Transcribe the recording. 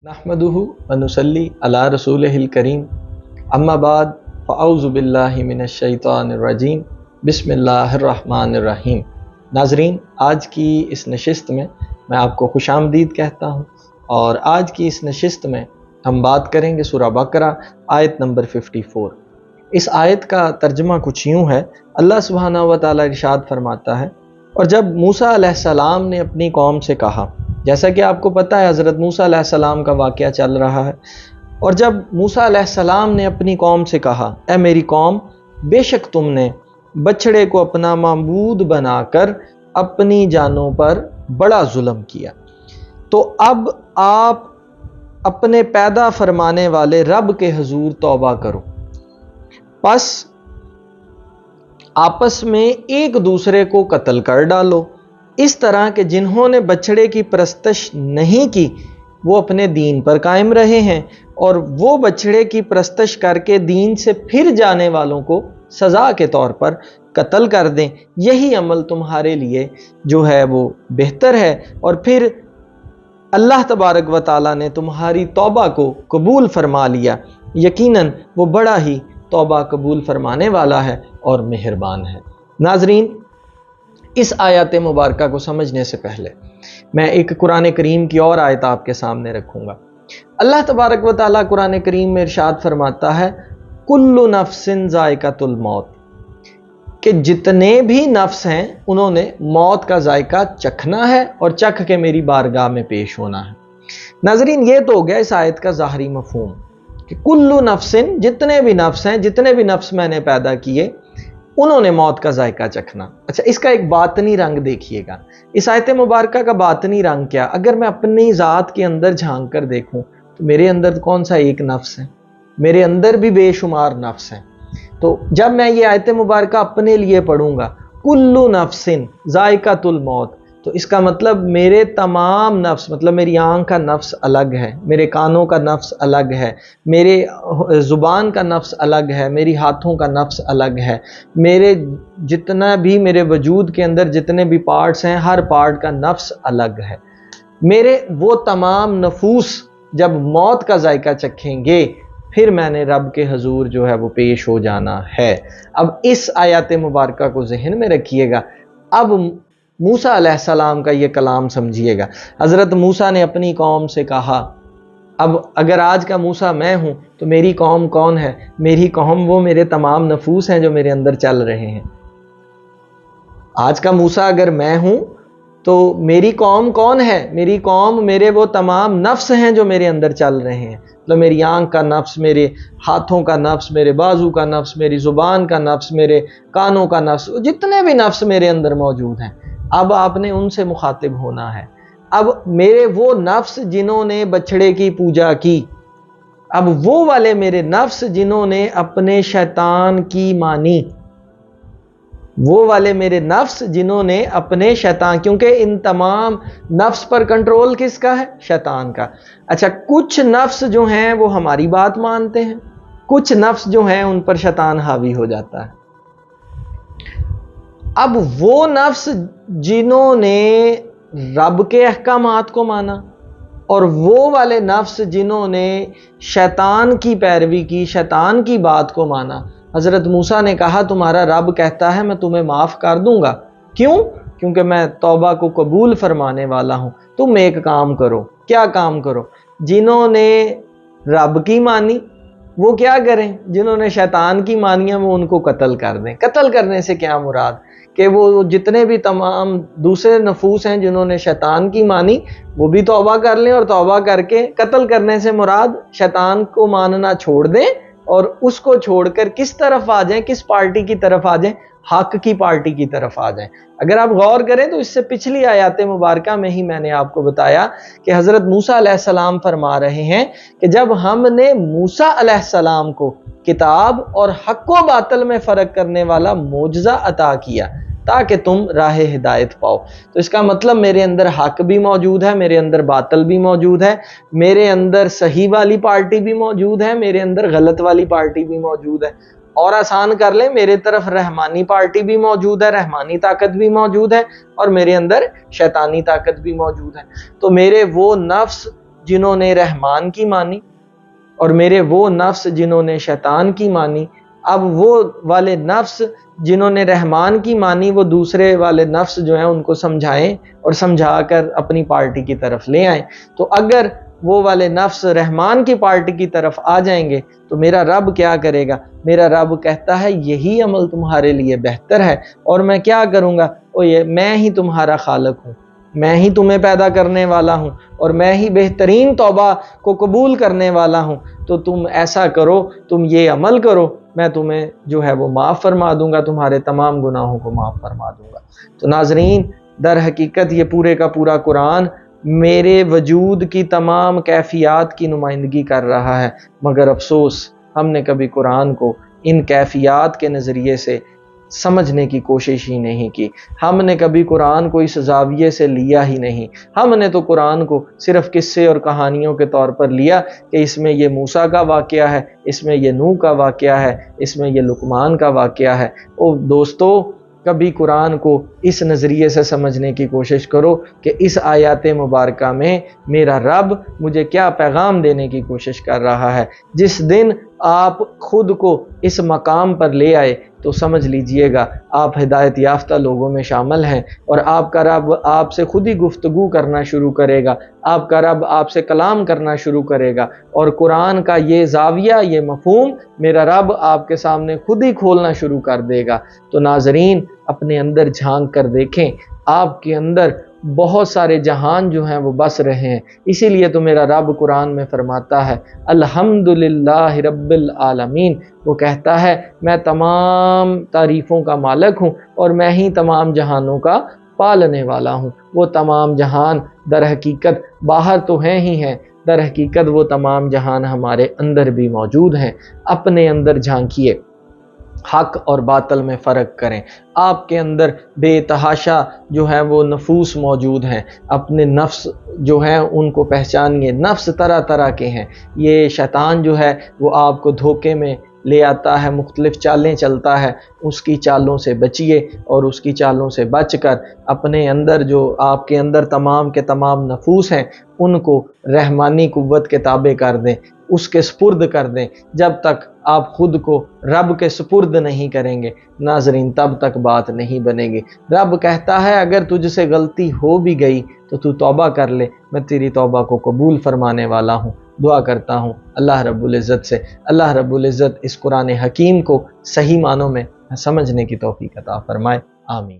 नहमदुहु व नुसल्ली अला रसूलिहिल करीम अम्मा बाद फ़अऊज़ु बिल्लाहि मिनश शैतानिर रजीम बिस्मिल्लाहिर रहमानिर रहीम। नाज़रीन, आज की इस नशिस्त में मैं आपको खुशामदीद कहता हूँ और आज की इस नशिस्त में हम बात करेंगे सूरह बकरा आयत नंबर 54। इस आयत का तर्जुमा कुछ यूँ है। अल्लाह सुब्हानहु व तआला इरशाद फरमाता है, और जब मूसा अलैहिस्सलाम ने अपनी कौम से कहा, जैसा कि आपको पता है हज़रत मूसा अलैहिस्सलाम का वाक़या चल रहा है, और जब मूसा अलैहिस्सलाम ने अपनी कौम से कहा, ऐ मेरी कौम, बेशक तुमने बछड़े को अपना माबूद बनाकर अपनी जानों पर बड़ा जुल्म किया, तो अब आप अपने पैदा फरमाने वाले रब के हुजूर तौबा करो, बस आपस में एक दूसरे को कत्ल कर डालो। इस तरह के जिन्होंने बछड़े की परस्तश नहीं की वो अपने दीन पर कायम रहे हैं, और वो बछड़े की परस्तश करके दीन से फिर जाने वालों को सज़ा के तौर पर कत्ल कर दें। यही अमल तुम्हारे लिए जो है वो बेहतर है, और फिर अल्लाह तबारक व तआला ने तुम्हारी तौबा को कबूल फरमा लिया। यकीनन वो बड़ा ही तौबा कबूल फरमाने वाला है और मेहरबान है। नाजरीन, इस आयत मुबारका को समझने से पहले मैं एक कुरान करीम की और आयत आपके सामने रखूँगा। अल्लाह तबारक व तआला कुरान करीम में इरशाद फरमाता है, कुल्लु नफ्सिन ज़ायक़तुल मौत, कि जितने भी नफ्स हैं उन्होंने मौत का जायका चखना है और चख के मेरी बारगाह में पेश होना है। नाज़रीन, ये तो हो गया इस आयत का ज़ाहरी मफ़हूम कि कुल्लु नफ्सिन, जितने भी नफ्स हैं, जितने भी नफ्स मैंने पैदा किए उन्होंने मौत का जायका चखना। अच्छा, इसका एक बातनी रंग देखिएगा। इस आयत मुबारका का बातनी रंग क्या? अगर मैं अपनी ज़ात के अंदर झांक कर देखूं तो मेरे अंदर कौन सा एक नफ्स है? मेरे अंदर भी बेशुमार नफ्स हैं। तो जब मैं ये आयत मुबारका अपने लिए पढ़ूंगा, कुल्लु नफ्सिन ज़ायक़तुल मौत, तो इसका मतलब मेरे तमाम नफ्स, मतलब मेरी आँख का नफ्स अलग है, मेरे कानों का नफ्स अलग है, मेरे ज़ुबान का नफ्स अलग है, मेरी हाथों का नफ्स अलग है, मेरे जितना भी मेरे वजूद के अंदर जितने भी पार्ट्स हैं, हर पार्ट का नफ्स अलग है। मेरे वो तमाम नफूस जब मौत का जायका चखेंगे फिर मैंने रब के हुजूर जो है वो पेश हो जाना है। अब इस आयत मुबारका को ज़हन में रखिएगा। अब मूसा अलैहिस्सलाम का ये कलाम समझिएगा। हज़रत मूसा ने अपनी कौम से कहा, अब अगर आज का मूसा मैं हूँ तो मेरी कौम कौन है? मेरी कौम वो मेरे तमाम नफूस हैं जो मेरे अंदर चल रहे हैं। आज का मूसा अगर मैं हूँ तो मेरी कौम कौन है? मेरी कौम मेरे वो तमाम नफ्स हैं जो मेरे अंदर चल रहे हैं। मतलब मेरी आँख का नफ्स, मेरे हाथों का नफ्स, मेरे बाजू का नफ्स, मेरी ज़ुबान का नफ्स, मेरे कानों का नफ्स, जितने भी नफ्स मेरे अंदर मौजूद हैं, अब आपने उनसे मुखातिब होना है। अब मेरे वो नफ्स जिन्होंने बछड़े की पूजा की, अब वो वाले मेरे नफ्स जिन्होंने अपने शैतान की मानी, वो वाले मेरे नफ्स जिन्होंने अपने शैतान, क्योंकि इन तमाम नफ्स पर कंट्रोल किसका है? शैतान का। अच्छा, कुछ नफ्स जो हैं वो हमारी बात मानते हैं, कुछ नफ्स जो हैं उन पर शैतान हावी हो जाता है। अब वो नफ्स जिन्होंने रब के अहकामात को माना, और वो वाले नफ्स जिन्होंने शैतान की पैरवी की, शैतान की बात को माना। हज़रत मूसा ने कहा, तुम्हारा रब कहता है मैं तुम्हें माफ़ कर दूंगा। क्यों? क्योंकि मैं तौबा को कबूल फरमाने वाला हूँ। तुम एक काम करो। क्या काम करो? जिन्होंने रब की मानी वो क्या करें? जिन्होंने शैतान की मानी है वो उनको कत्ल कर दें। कत्ल करने से क्या मुराद? कि वो जितने भी तमाम दूसरे नफूस हैं जिन्होंने शैतान की मानी वो भी तौबा कर लें, और तौबा करके कत्ल करने से मुराद शैतान को मानना छोड़ दें और उसको छोड़कर किस तरफ आ जाएं? किस पार्टी की तरफ आ जाएं? हक की पार्टी की तरफ आ जाएं। अगर आप गौर करें तो इससे पिछली आयत मुबारका में ही मैंने आपको बताया कि हज़रत मूसा अलैहिस्सलाम फरमा रहे हैं कि जब हमने मूसा अलैहिस्सलाम को किताब और हक व बातिल में फ़र्क करने वाला मोजज़ा अता किया ताकि तुम राह हिदायत पाओ, तो इसका मतलब मेरे अंदर हक भी मौजूद है, मेरे अंदर बातिल भी मौजूद है, मेरे अंदर सही वाली पार्टी भी मौजूद है, मेरे अंदर गलत वाली पार्टी भी मौजूद है। और आसान कर लें, मेरे तरफ रहमानी पार्टी भी मौजूद है, रहमानी ताकत भी मौजूद है, और मेरे अंदर शैतानी ताकत भी मौजूद है। तो मेरे वो नफ्स جنہوں نے رحمان کی مانی اور میرے وہ نفس جنہوں نے شیطان کی مانی، اب وہ والے نفس جنہوں نے رحمان کی مانی وہ دوسرے والے نفس جو ہیں ان کو سمجھائیں اور سمجھا کر اپنی پارٹی کی طرف لے آئیں۔ تو اگر وہ والے نفس رحمان کی پارٹی کی طرف آ جائیں گے تو میرا رب کیا کرے گا؟ میرا رب کہتا ہے یہی عمل تمہارے لیے بہتر ہے، اور میں کیا کروں گا؟ میں ہی تمہارا خالق ہوں، میں ہی تمہیں پیدا کرنے والا ہوں، اور میں ہی بہترین توبہ کو قبول کرنے والا ہوں۔ تو تم ایسا کرو، تم یہ عمل کرو، میں تمہیں جو ہے وہ معاف فرما دوں گا، تمہارے تمام گناہوں کو معاف فرما دوں گا۔ تو ناظرین، در حقیقت یہ پورے کا پورا قرآن میرے وجود کی تمام کیفیات کی نمائندگی کر رہا ہے، مگر افسوس ہم نے کبھی قرآن کو ان کیفیات کے نظریے سے سمجھنے کی کوشش ہی نہیں کی۔ ہم نے کبھی قرآن کو اس زاویے سے لیا ہی نہیں۔ ہم نے تو قرآن کو صرف قصے اور کہانیوں کے طور پر لیا کہ اس میں یہ موسیٰ کا واقعہ ہے، اس میں یہ نوح کا واقعہ ہے، اس میں یہ لقمان کا واقعہ ہے۔ دوستو، کبھی قرآن کو اس نظریے سے سمجھنے کی کوشش کرو کہ اس آیات مبارکہ میں میرا رب مجھے کیا پیغام دینے کی کوشش کر رہا ہے۔ جس دن آپ خود کو اس مقام پر لے آئے تو سمجھ لیجئے گا آپ ہدایت یافتہ لوگوں میں شامل ہیں، اور آپ کا رب آپ سے خود ہی گفتگو کرنا شروع کرے گا، آپ کا رب آپ سے کلام کرنا شروع کرے گا، اور قرآن کا یہ زاویہ، یہ مفہوم میرا رب آپ کے سامنے خود ہی کھولنا شروع کر دے گا۔ تو ناظرین، اپنے اندر جھانک کر دیکھیں، آپ کے اندر بہت سارے جہان جو ہیں وہ بس رہے ہیں۔ اسی لیے تو میرا رب قرآن میں فرماتا ہے الحمدللہ رب العالمین، وہ کہتا ہے میں تمام تعریفوں کا مالک ہوں اور میں ہی تمام جہانوں کا پالنے والا ہوں۔ وہ تمام جہان در حقیقت باہر تو ہیں ہی ہیں، در حقیقت وہ تمام جہان ہمارے اندر بھی موجود ہیں۔ اپنے اندر جھانکیے، حق اور باطل میں فرق کریں۔ آپ کے اندر بے تحاشا جو ہے وہ نفوس موجود ہیں، اپنے نفس جو ہیں ان کو پہچانیے۔ نفس طرح طرح کے ہیں، یہ شیطان جو ہے وہ آپ کو دھوکے میں لے آتا ہے، مختلف چالیں چلتا ہے، اس کی چالوں سے بچیے، اور اس کی چالوں سے بچ کر اپنے اندر جو آپ کے اندر تمام کے تمام نفوس ہیں ان کو رحمانی قوت کے تابع کر دیں، اس کے سپرد کر دیں۔ جب تک آپ خود کو رب کے سپرد نہیں کریں گے ناظرین، تب تک بات نہیں بنے گی۔ رب کہتا ہے اگر تجھ سے غلطی ہو بھی گئی تو توبہ کر لے، میں تیری توبہ کو قبول فرمانے والا ہوں۔ دعا کرتا ہوں اللہ رب العزت سے، اللہ رب العزت اس قرآن حکیم کو صحیح معنوں میں سمجھنے کی توفیق عطا فرمائے، آمین۔